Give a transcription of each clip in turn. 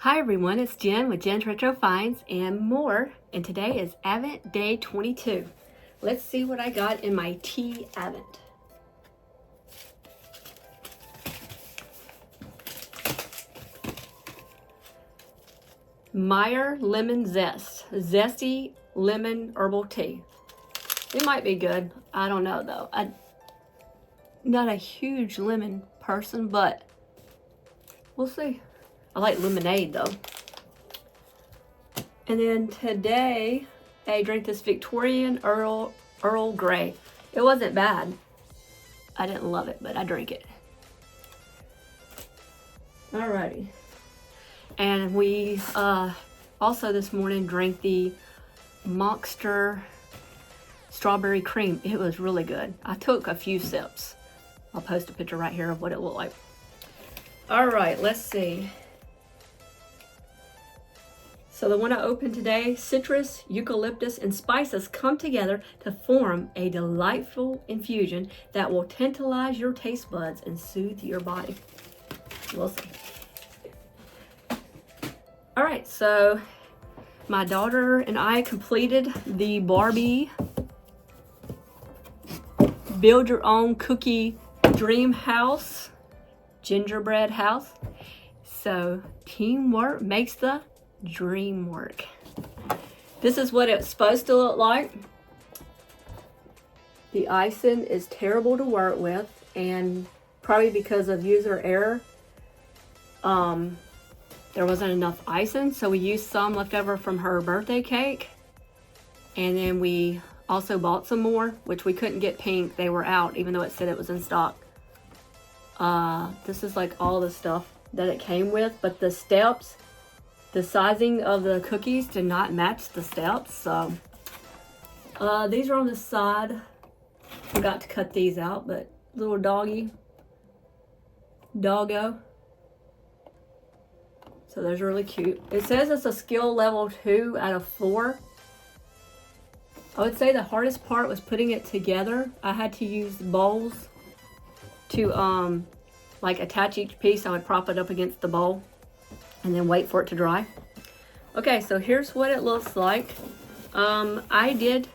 Hi everyone, it's Jen with Jen's Retro Finds and more, and today is Advent Day 22. Let's see what I got in my tea Advent. Meyer Lemon Zest, Zesty Lemon Herbal Tea. It might be good, I don't know though. I'm not a huge lemon person, but we'll see. I like lemonade though. And then today, I drank this Victorian Earl Grey. It wasn't bad. I didn't love it, but I drank it. Alrighty. And we also this morning drank the Monster Strawberry Cream. It was really good. I took a few sips. I'll post a picture right here of what it looked like. Alright, let's see. So the one I opened today, citrus, eucalyptus, and spices come together to form a delightful infusion that will tantalize your taste buds and soothe your body. We'll see. All right, so my daughter and I completed the Barbie Build Your Own Cookie Dream House, Gingerbread House. So teamwork makes the dream work. This is what it's supposed to look like. The icing is terrible to work with, and probably because of user error, there wasn't enough icing, so we used some left over from her birthday cake, and then we also bought some more, which we couldn't get pink. They were out even though it said it was in stock. This is like all the stuff that it came with, but the steps, the sizing of the cookies did not match the steps, so these are on the side. Forgot to cut these out, but little doggo. So those are really cute. It says it's a skill level 2 out of 4. I would say the hardest part was putting it together. I had to use bowls to like attach each piece. I would prop it up against the bowl and then wait for it to dry. Okay, so here's what it looks like. I did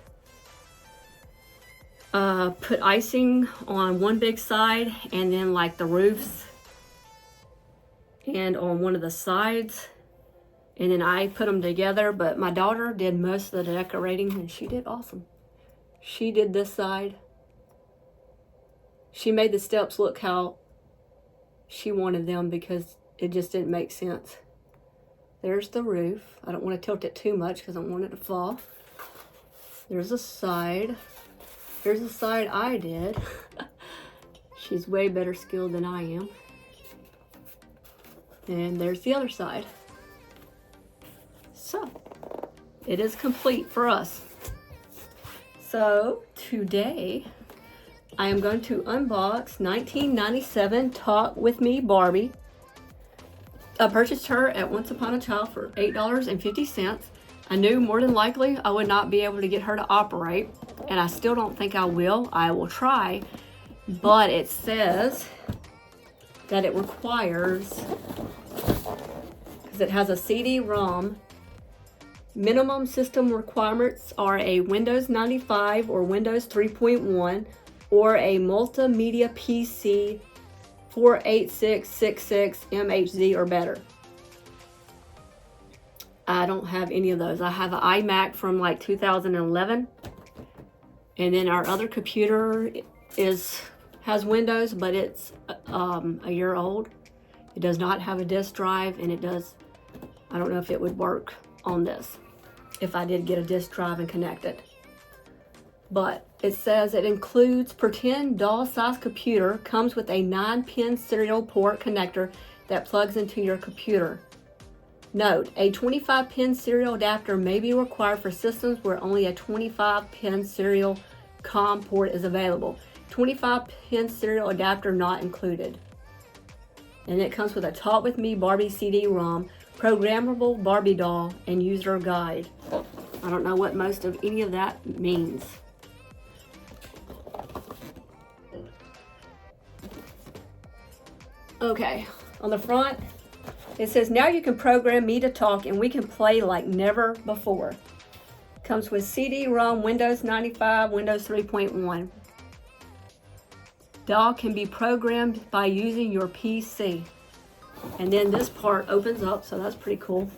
put icing on one big side and then like the roofs and on one of the sides, and then I put them together, but my daughter did most of the decorating and she did awesome. She did this side. She made the steps look how she wanted them because it just didn't make sense. There's the roof. I don't want to tilt it too much because I don't want it to fall. There's a side. Here's the side I did. She's way better skilled than I am. And there's the other side. So, it is complete for us. So, today, I am going to unbox 1997 Talk With Me Barbie. I purchased her at Once Upon a Child for $8.50. I knew more than likely I would not be able to get her to operate, and I still don't think I will. I will try, but it says that it requires, because it has a CD-ROM, minimum system requirements are a Windows 95 or Windows 3.1 or a multimedia PC 48666 MHz or better. I don't have any of those. I have an iMac from like 2011, and then our other computer has Windows, but it's a year old. It does not have a disk drive, and I don't know if it would work on this if I did get a disk drive and connect it. But it says it includes pretend doll-sized computer, comes with a 9-pin serial port connector that plugs into your computer. Note, a 25-pin serial adapter may be required for systems where only a 25-pin serial COM port is available. 25-pin serial adapter not included. And it comes with a Talk With Me Barbie CD-ROM, programmable Barbie doll, and user guide. I don't know what most of any of that means. Okay, on the front, It says, now you can program me to talk and we can play like never before. Comes with CD-ROM, Windows 95, Windows 3.1. Doll can be programmed by using your PC. And then this part opens up, so that's pretty cool.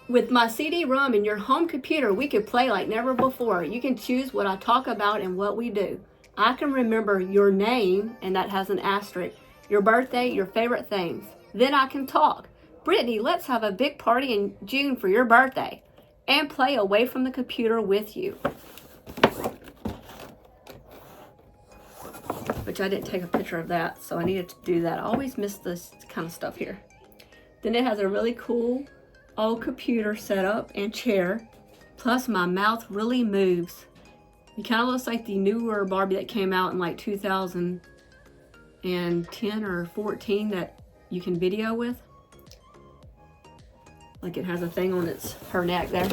With my CD-ROM in your home computer, we can play like never before. You can choose what I talk about and what we do. I can remember your name, and that has an asterisk, your birthday, your favorite things. Then I can talk. Brittany, let's have a big party in June for your birthday. And play away from the computer with you. Which I didn't take a picture of that, so I needed to do that. I always miss this kind of stuff here. Then it has a really cool old computer setup and chair. Plus my mouth really moves. It kind of looks like the newer Barbie that came out in like 2010 or 14 that you can video with. Like it has a thing on her neck there.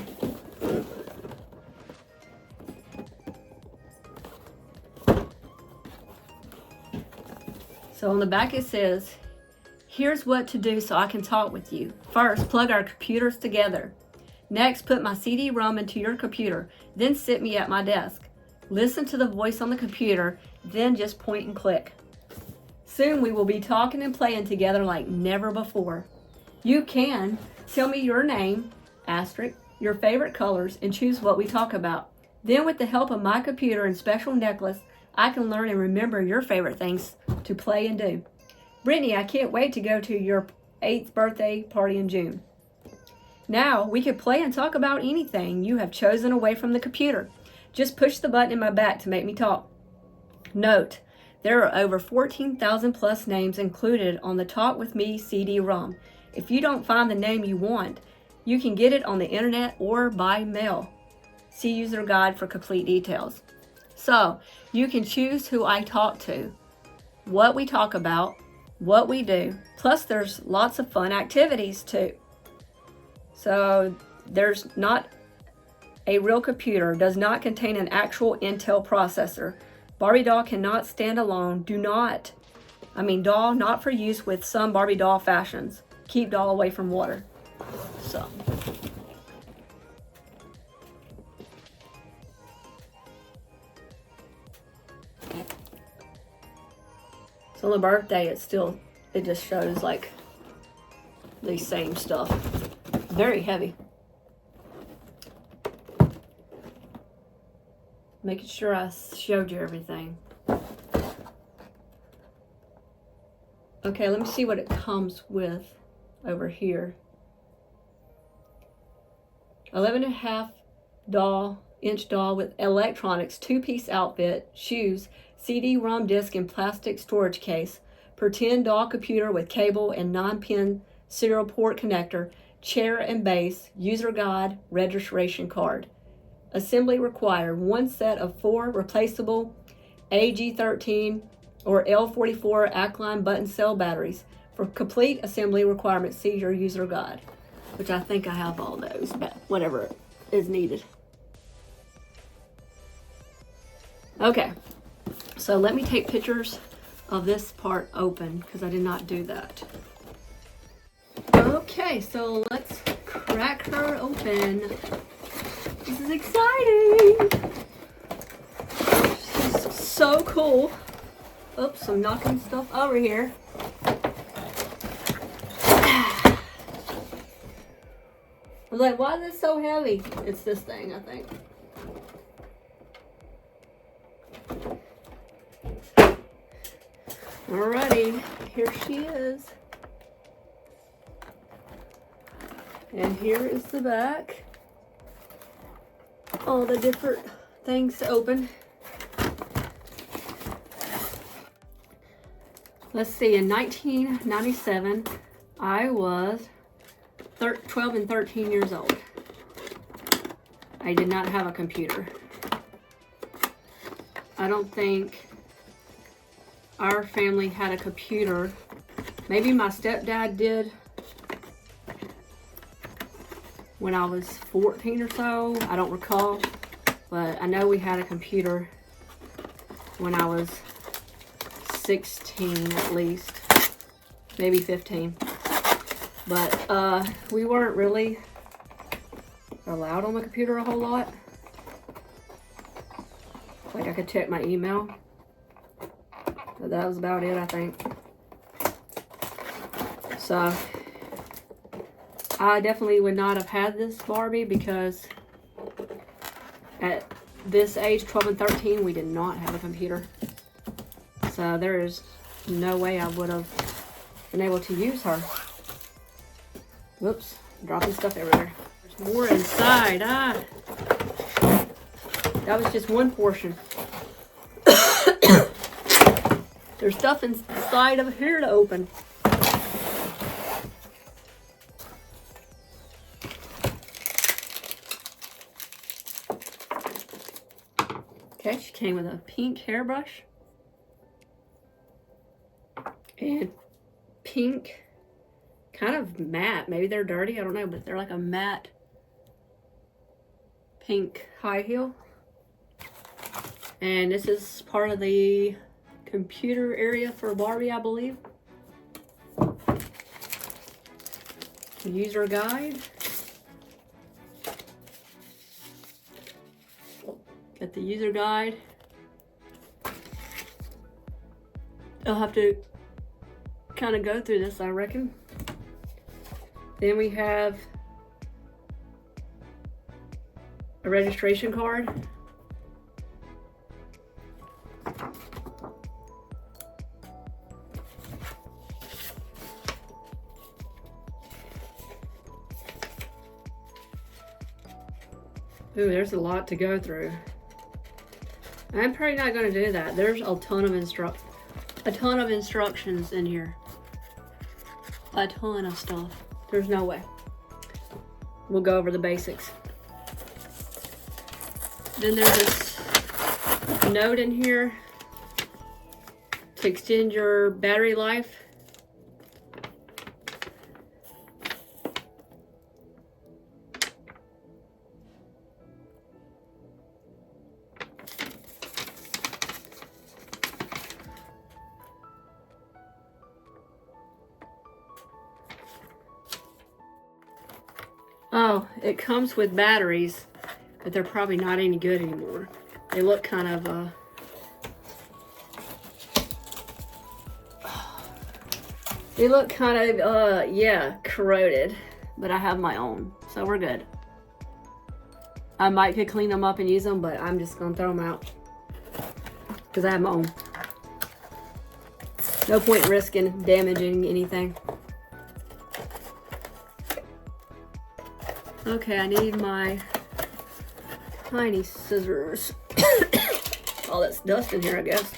So on the back it says, here's what to do so I can talk with you. First, plug our computers together. Next, put my CD-ROM into your computer. Then sit me at my desk. Listen to the voice on the computer, then just point and click. Soon we will be talking and playing together like never before. You can tell me your name, asterisk, your favorite colors, and choose what we talk about. Then with the help of my computer and special necklace, I can learn and remember your favorite things to play and do. Brittany, I can't wait to go to your 8th birthday party in June. Now we can play and talk about anything you have chosen away from the computer. Just push the button in my back to make me talk. Note, there are over 14,000 plus names included on the Talk With Me CD-ROM. If you don't find the name you want, you can get it on the internet or by mail. See user guide for complete details. So, you can choose who I talk to, what we talk about, what we do, plus there's lots of fun activities too. So, there's not a real computer, does not contain an actual Intel processor. Barbie doll cannot stand alone. Doll not for use with some Barbie doll fashions. Keep doll away from water. So on the birthday, it just shows like the same stuff. Very heavy. Making sure I showed you everything. Okay, let me see what it comes with over here. 11.5 inch doll with electronics, 2-piece outfit, shoes, CD-ROM disc and plastic storage case, pretend doll computer with cable and 9-pin serial port connector, chair and base, user guide, registration card. Assembly required, 1 set of 4 replaceable AG13 or L44 alkaline button cell batteries. For complete assembly requirements, see your user guide, which I think I have all those, but whatever is needed. Okay, so let me take pictures of this part open because I did not do that. Okay, so let's crack her open. This is exciting. This is so cool. Oops, I'm knocking stuff over here. I was like, why is this so heavy? It's this thing, I think. Alrighty, here she is. And here is the back. All the different things to open. Let's see, in 1997, I was 12 and 13 years old. I did not have a computer. I don't think our family had a computer. Maybe my stepdad did when I was 14 or so. I don't recall, but I know we had a computer when I was 16 at least. maybe 15. But we weren't really allowed on the computer a whole lot. Like I could check my email. But that was about it, I think. So I definitely would not have had this Barbie because at this age, 12 and 13, we did not have a computer. So there is no way I would have been able to use her. Whoops, dropping stuff everywhere. There's more inside. That was just one portion. There's stuff inside of here to open. Okay, she came with a pink hairbrush and pink, kind of matte. Maybe they're dirty, I don't know, but they're like a matte pink high heel. And this is part of the computer area for Barbie, I believe. User guide. Got the user guide. I'll have to kind of go through this, I reckon. Then we have a registration card. Ooh, there's a lot to go through. I'm probably not going to do that. There's a ton of instructions in here. A ton of stuff. There's no way. We'll go over the basics. Then there's this note in here to extend your battery life. Oh, it comes with batteries, but they're probably not any good anymore. They look kind of, yeah, corroded. But I have my own, so we're good. I might could clean them up and use them, but I'm just gonna throw them out because I have my own. No point risking damaging anything. Okay, I need my tiny scissors. All that's dust in here, I guess.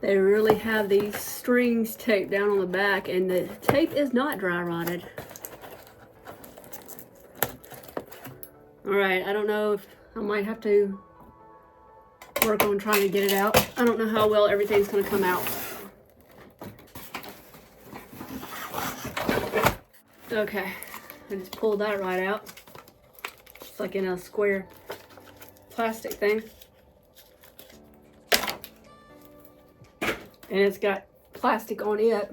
They really have these strings taped down on the back, and the tape is not dry rotted. Alright, I don't know if I might have to work on trying to get it out. I don't know how well everything's going to come out. Okay, I just pulled that right out. It's like in a square plastic thing. And it's got plastic on it.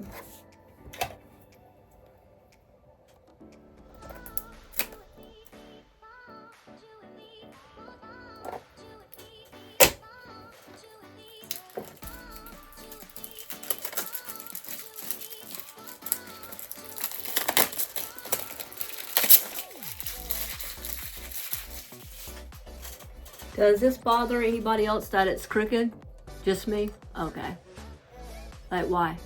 Does this bother anybody else that it's crooked? Just me? Okay. Like, why?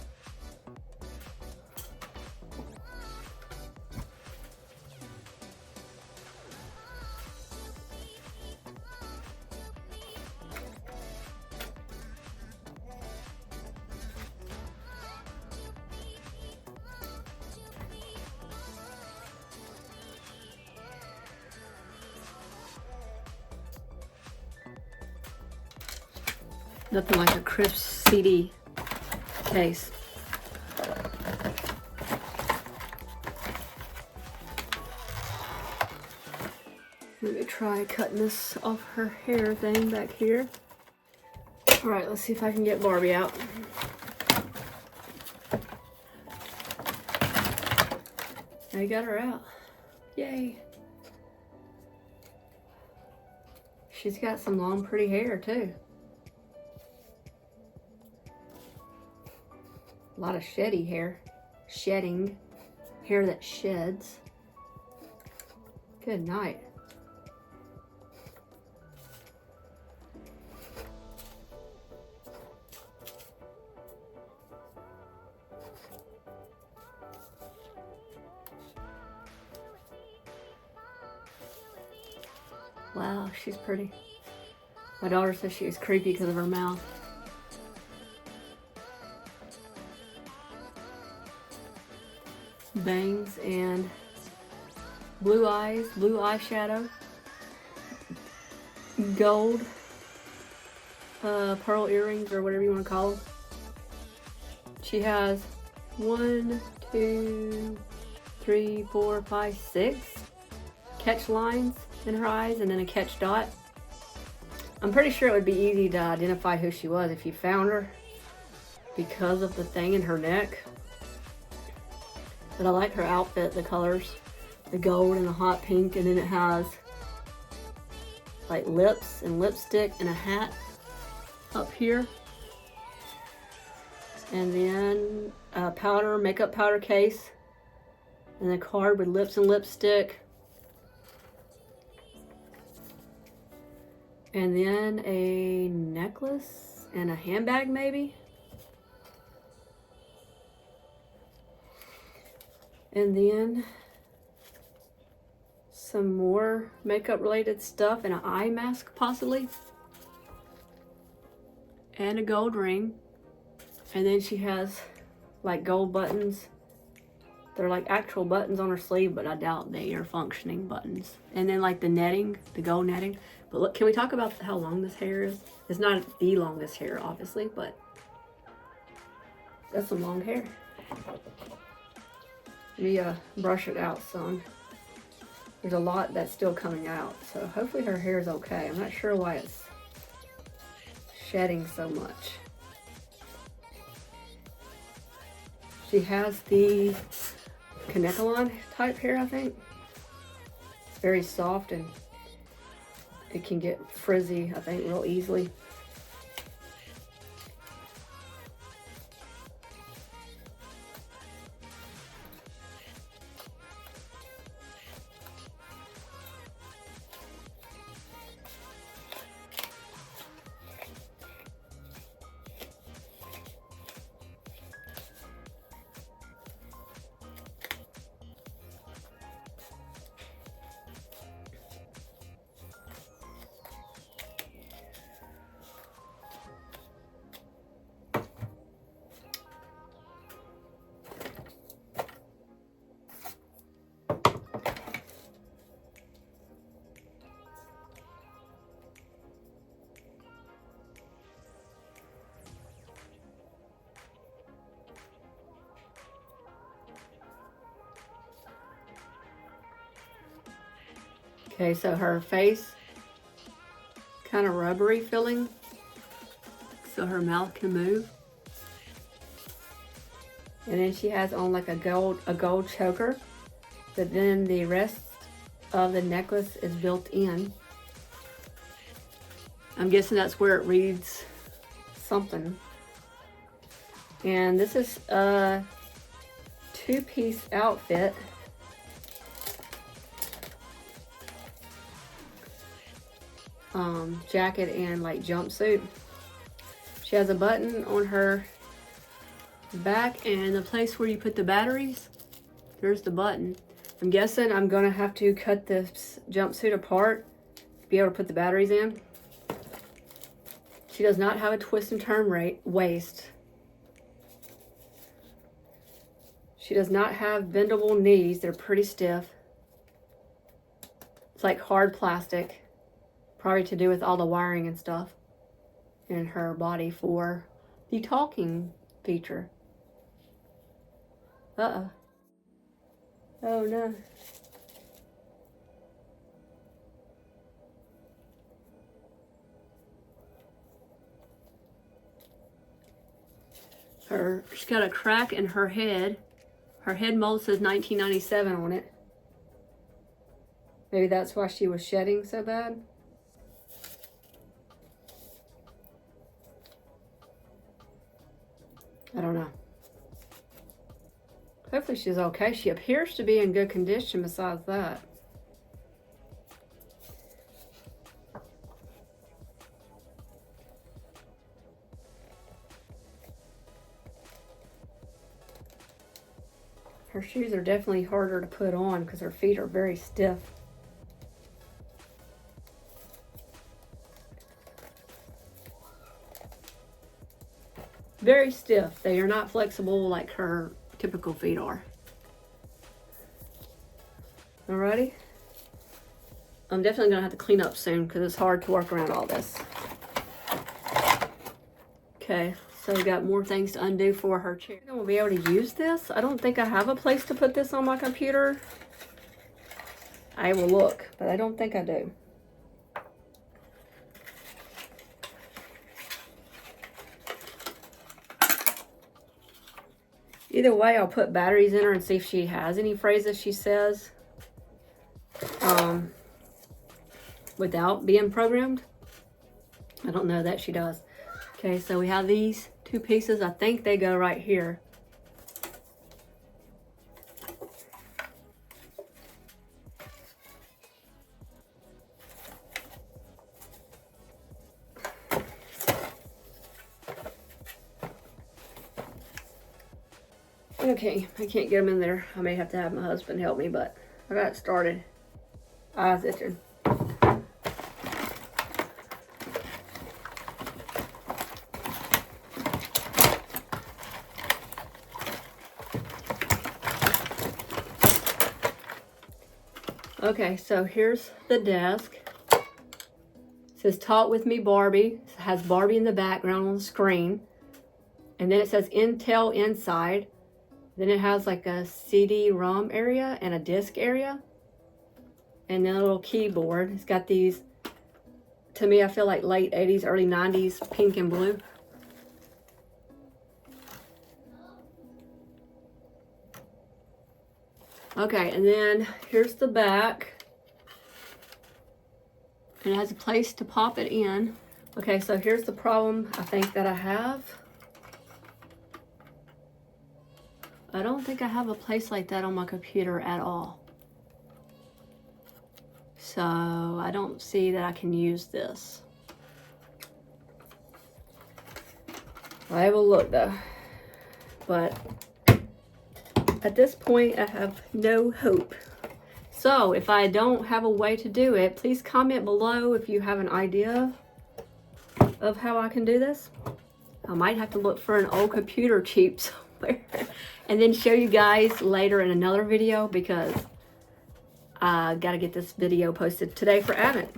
Nothing like a crisp CD case. Let me try cutting this off her hair thing back here. All right, let's see if I can get Barbie out. I got her out. Yay. She's got some long, pretty hair, too. A lot of sheddy hair. Shedding. Hair that sheds. Good night. Wow, she's pretty. My daughter says she was creepy because of her mouth. Bangs and blue eyes, blue eyeshadow, gold, pearl earrings or whatever you want to call them. She has 1, 2, 3, 4, 5, 6 catch lines in her eyes and then a catch dot. I'm pretty sure it would be easy to identify who she was if you found her because of the thing in her neck. But I like her outfit, the colors, the gold and the hot pink, and then it has like lips and lipstick and a hat up here. And then a powder, makeup powder case, and a card with lips and lipstick. And then a necklace and a handbag maybe. And then some more makeup related stuff and an eye mask possibly. And a gold ring. And then she has like gold buttons. They're like actual buttons on her sleeve, but I doubt they are functioning buttons. And then like the netting, the gold netting. But look, can we talk about how long this hair is? It's not the longest hair, obviously, but that's some long hair. Let me brush it out some. There's a lot that's still coming out, so hopefully her hair is okay. I'm not sure why it's shedding so much. She has the Kanekalon type hair, I think. It's very soft and it can get frizzy, I think, real easily. Okay, so her face, kind of rubbery feeling, so her mouth can move. And then she has on like a gold choker, but then the rest of the necklace is built in. I'm guessing that's where it reads something. And this is a two-piece outfit. Jacket and like jumpsuit. She has a button on her back and the place where you put the batteries, there's the button. I'm guessing I'm gonna have to cut this jumpsuit apart to be able to put the batteries in. She does not have a twist and turn waist. She does not have bendable knees. They're pretty stiff. It's like hard plastic. Probably to do with all the wiring and stuff in her body for the talking feature. Uh-oh. Oh no. She's got a crack in her head. Her head mold says 1997 on it. Maybe that's why she was shedding so bad. I don't know. Hopefully she's okay. She appears to be in good condition besides that. Her shoes are definitely harder to put on because her feet are very stiff. Very stiff. They are not flexible like her typical feet are. Alrighty. I'm definitely gonna have to clean up soon because it's hard to work around all this. Okay, so we got more things to undo for her chair. I will be able to use this. I don't think I have a place to put this on my computer. I will look, but I don't think I do. Either way, I'll put batteries in her and see if she has any phrases she says without being programmed. I don't know that she does. Okay, so we have these two pieces. I think they go right here. Okay, I can't get them in there. I may have to have my husband help me, but I got it started. Eyes itching. Okay, so here's the desk. It says Talk With Me Barbie. It has Barbie in the background on the screen. And then it says Intel inside. Then it has like a CD-ROM area and a disc area. And then a little keyboard. It's got these, to me, I feel like late 80s, early 90s, pink and blue. Okay, and then here's the back. And it has a place to pop it in. Okay, so here's the problem I think that I have. I don't think I have a place like that on my computer at all. So I don't see that I can use this. I will look though. But at this point, I have no hope. So if I don't have a way to do it, please comment below if you have an idea of how I can do this. I might have to look for an old computer cheap somewhere and then show you guys later in another video because I gotta get this video posted today for Advent.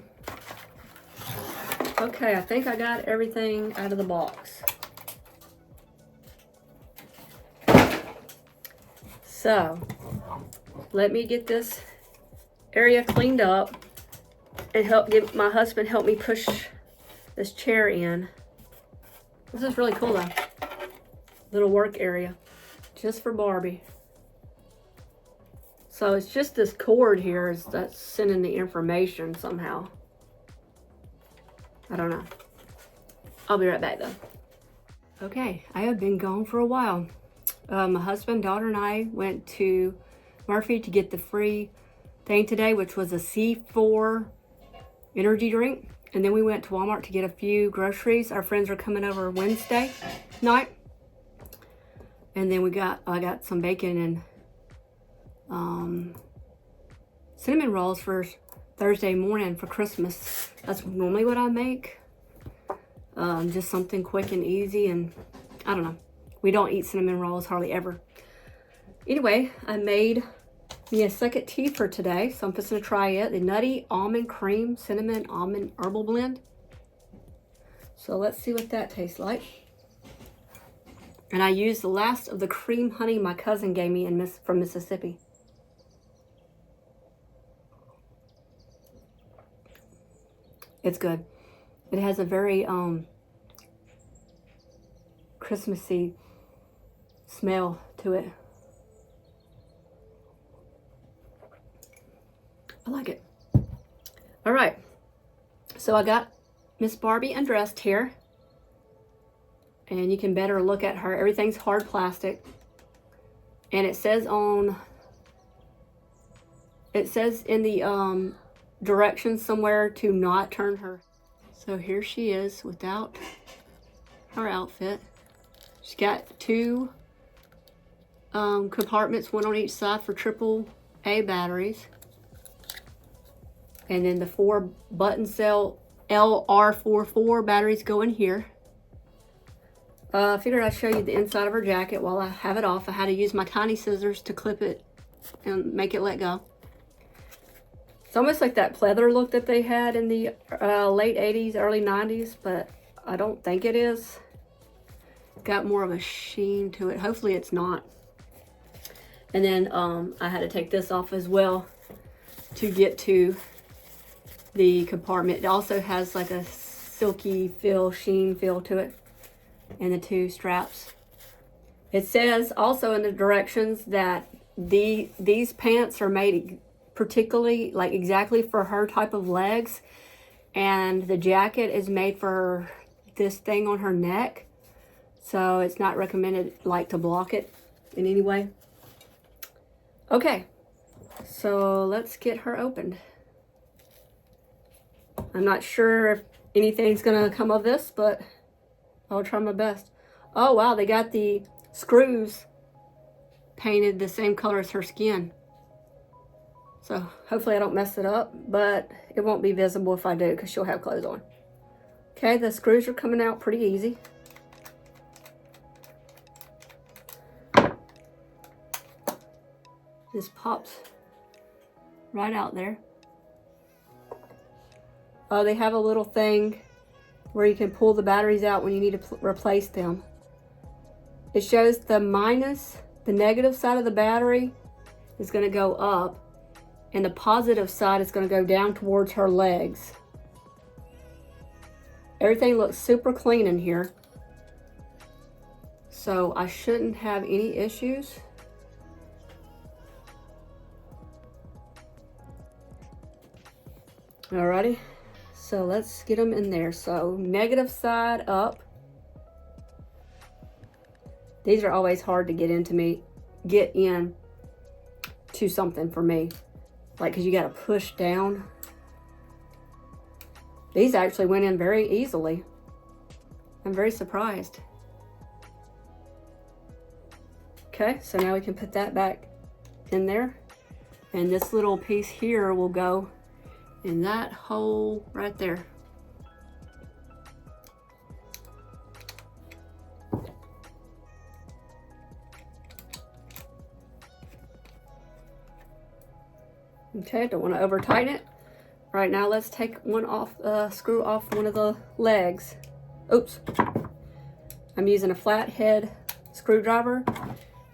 Okay, I think I got everything out of the box. So, let me get this area cleaned up and get my husband help me push this chair in. This is really cool though. Little work area just for Barbie. So it's just this cord here that's sending the information somehow. I don't know. I'll be right back though. Okay, I have been gone for a while. My husband, daughter, and I went to Murphy to get the free thing today, which was a C4 energy drink. And then we went to Walmart to get a few groceries. Our friends are coming over Wednesday night. And then I got some bacon and cinnamon rolls for Thursday morning for Christmas. That's normally what I make. Just something quick and easy, and I don't know. We don't eat cinnamon rolls hardly ever. Anyway, I made me a second tea for today, so I'm just gonna try it. The Nutty Almond Cream Cinnamon Almond Herbal Blend. So let's see what that tastes like. And I used the last of the cream honey my cousin gave me from Mississippi. It's good. It has a very Christmassy smell to it. I like it. All right, so I got Miss Barbie undressed here, and you can better look at her. Everything's hard plastic, and it says in the directions somewhere to not turn her. So here she is without her outfit. She's got two compartments, one on each side for AAA batteries. And then the 4 button cell LR44 batteries go in here. I figured I'd show you the inside of her jacket while I have it off. I had to use my tiny scissors to clip it and make it let go. It's almost like that pleather look that they had in the late 80s, early 90s, but I don't think it is. Got more of a sheen to it. Hopefully it's not. And then I had to take this off as well to get to the compartment. It also has like a silky feel, sheen feel to it, and the 2 straps. It says also in the directions that these pants are made particularly, like exactly for her type of legs, and the jacket is made for this thing on her neck, so it's not recommended like to block it in any way. Okay, so let's get her opened. I'm not sure if anything's gonna come of this, but I'll try my best. Oh wow, they got the screws painted the same color as her skin. So hopefully I don't mess it up, but it won't be visible if I do because she'll have clothes on. Okay, the screws are coming out pretty easy. This pops right out there. Oh, they have a little thing where you can pull the batteries out when you need to replace them. It shows the negative side of the battery is going to go up, and the positive side is going to go down towards her legs. Everything looks super clean in here, so I shouldn't have any issues. Alrighty, so let's get them in there. So negative side up. These are always hard to get in to something for me, like, because you got to push down. These actually went in very easily. I'm very surprised. Okay, so now we can put that back in there, and this little piece here will go in that hole right there. Okay, don't want to over tighten it. Right now, let's take one off, screw off one of the legs. Oops. I'm using a flathead screwdriver.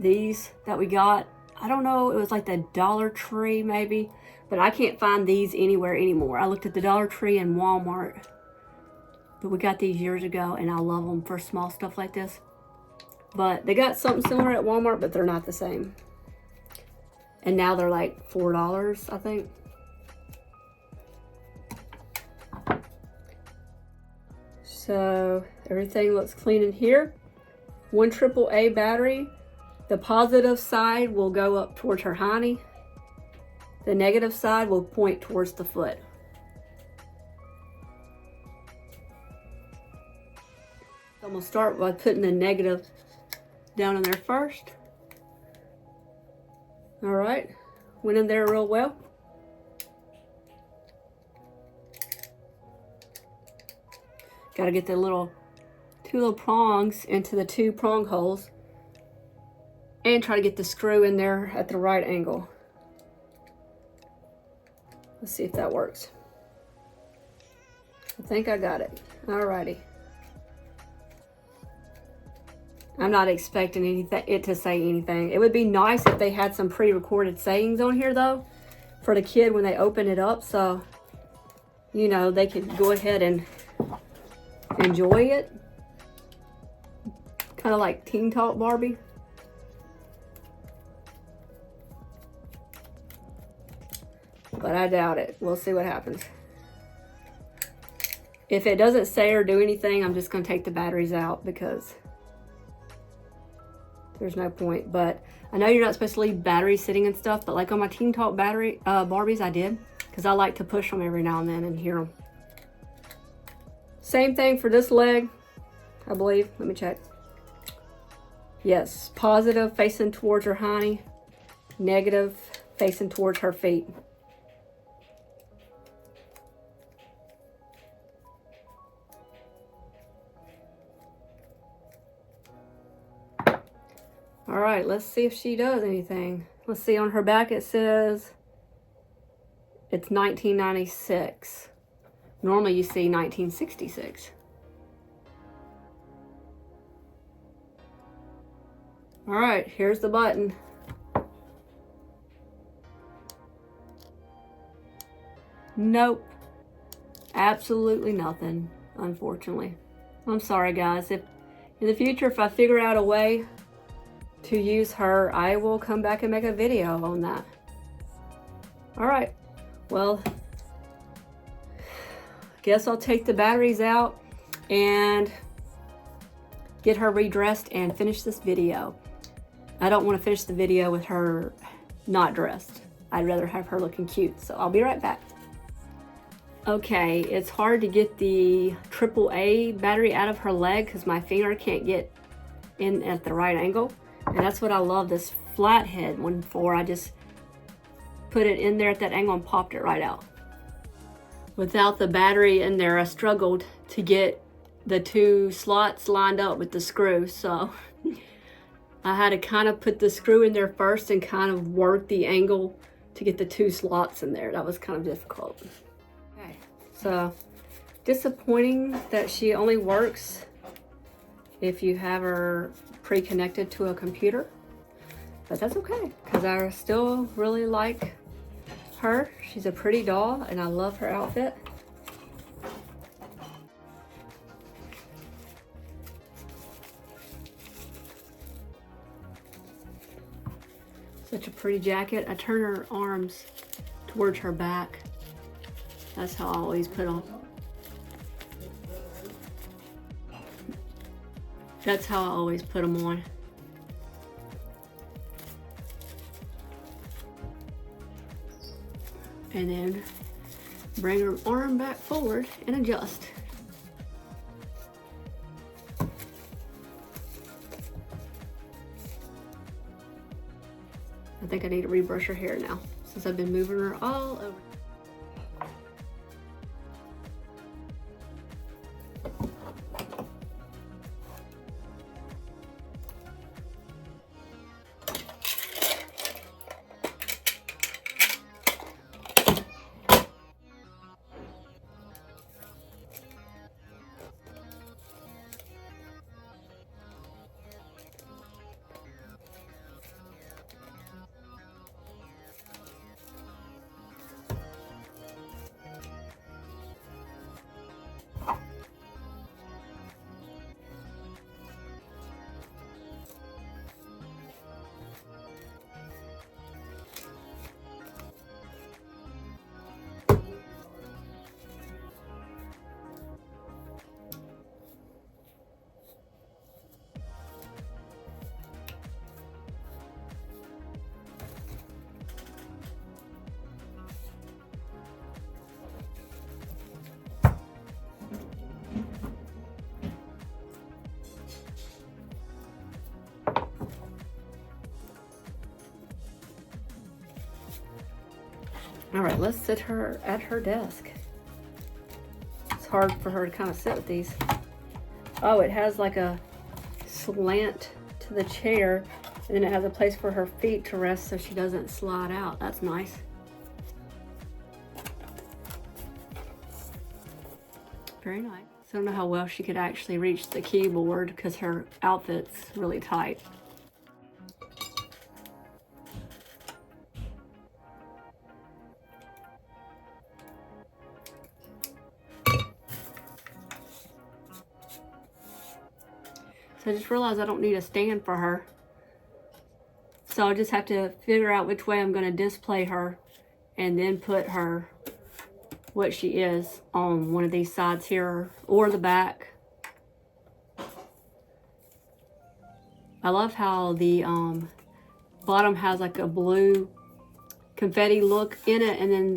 These that we got, I don't know, it was like the Dollar Tree maybe, but I can't find these anywhere anymore. I looked at the Dollar Tree and Walmart, but we got these years ago, and I love them for small stuff like this. But they got something similar at Walmart, but they're not the same. And now they're like $4, I think. So everything looks clean in here. 1 AAA battery. The positive side will go up towards her hiney. The negative side will point towards the foot. I'm gonna start by putting the negative down in there first. All right, went in there real well. Got to get the two little prongs into the 2 prong holes, and try to get the screw in there at the right angle. Let's see if that works. I think I got it. Alrighty. I'm not expecting it to say anything. It would be nice if they had some pre-recorded sayings on here though, for the kid when they open it up, so you know they could go ahead and enjoy it. Kind of like Teen Talk Barbie. but I doubt it. We'll see what happens. If it doesn't say or do anything, I'm just gonna take the batteries out because there's no point. But I know you're not supposed to leave batteries sitting and stuff, but like on my Teen Talk battery Barbies, I did, because I like to push them every now and then and hear them. Same thing for this leg, I believe. Let me check. Yes, positive facing towards her hiney, negative facing towards her feet. All right, let's see if she does anything. Let's see, on her back it says it's 1996. Normally you see 1966. All right, here's the button. Nope, absolutely nothing, unfortunately. I'm sorry guys. If in the future, if I figure out a way to use her, I will come back and make a video on that. All right, well, I guess I'll take the batteries out and get her redressed and finish this video. I don't want to finish the video with her not dressed. I'd rather have her looking cute, so I'll be right back. Okay, it's hard to get the AAA battery out of her leg because my finger can't get in at the right angle. And that's what I love this flathead one for. I just put it in there at that angle and popped it right out. Without the battery in there, I struggled to get the two slots lined up with the screw, so I had to kind of put the screw in there first and kind of work the angle to get the two slots in there. That was kind of difficult. Okay, so disappointing that she only works if you have her pre-connected to a computer, but that's okay because I still really like her. She's a pretty doll and I love her outfit. Such a pretty jacket. I turn her arms towards her back. That's how I always put on. That's how I always put them on. And then bring her arm back forward and adjust. I think I need to rebrush her hair now since I've been moving her all over. All right, let's sit her at her desk. It's hard for her to kind of sit with these. Oh, it has like a slant to the chair, and then it has a place for her feet to rest so she doesn't slide out. That's nice. Very nice. So I don't know how well she could actually reach the keyboard because her outfit's really tight. So I just realized I don't need a stand for her. So I just have to figure out which way I'm going to display her and then put her, what she is, on one of these sides here or the back. I love how the bottom has like a blue confetti look in it, and then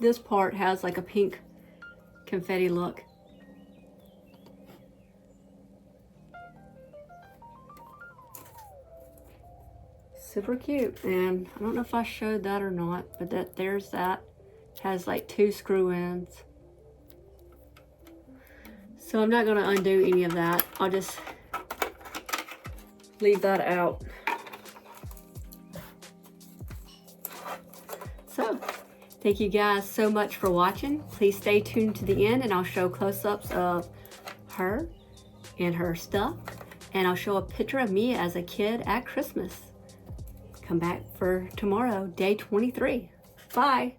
this part has like a pink confetti look. Super cute. And I don't know if I showed that or not, but there's that. Has like 2 screw ends. So I'm not going to undo any of that. I'll just leave that out. So thank you guys so much for watching. Please stay tuned to the end, and I'll show close-ups of her and her stuff, and I'll show a picture of me as a kid at Christmas. Come back for tomorrow, day 23. Bye.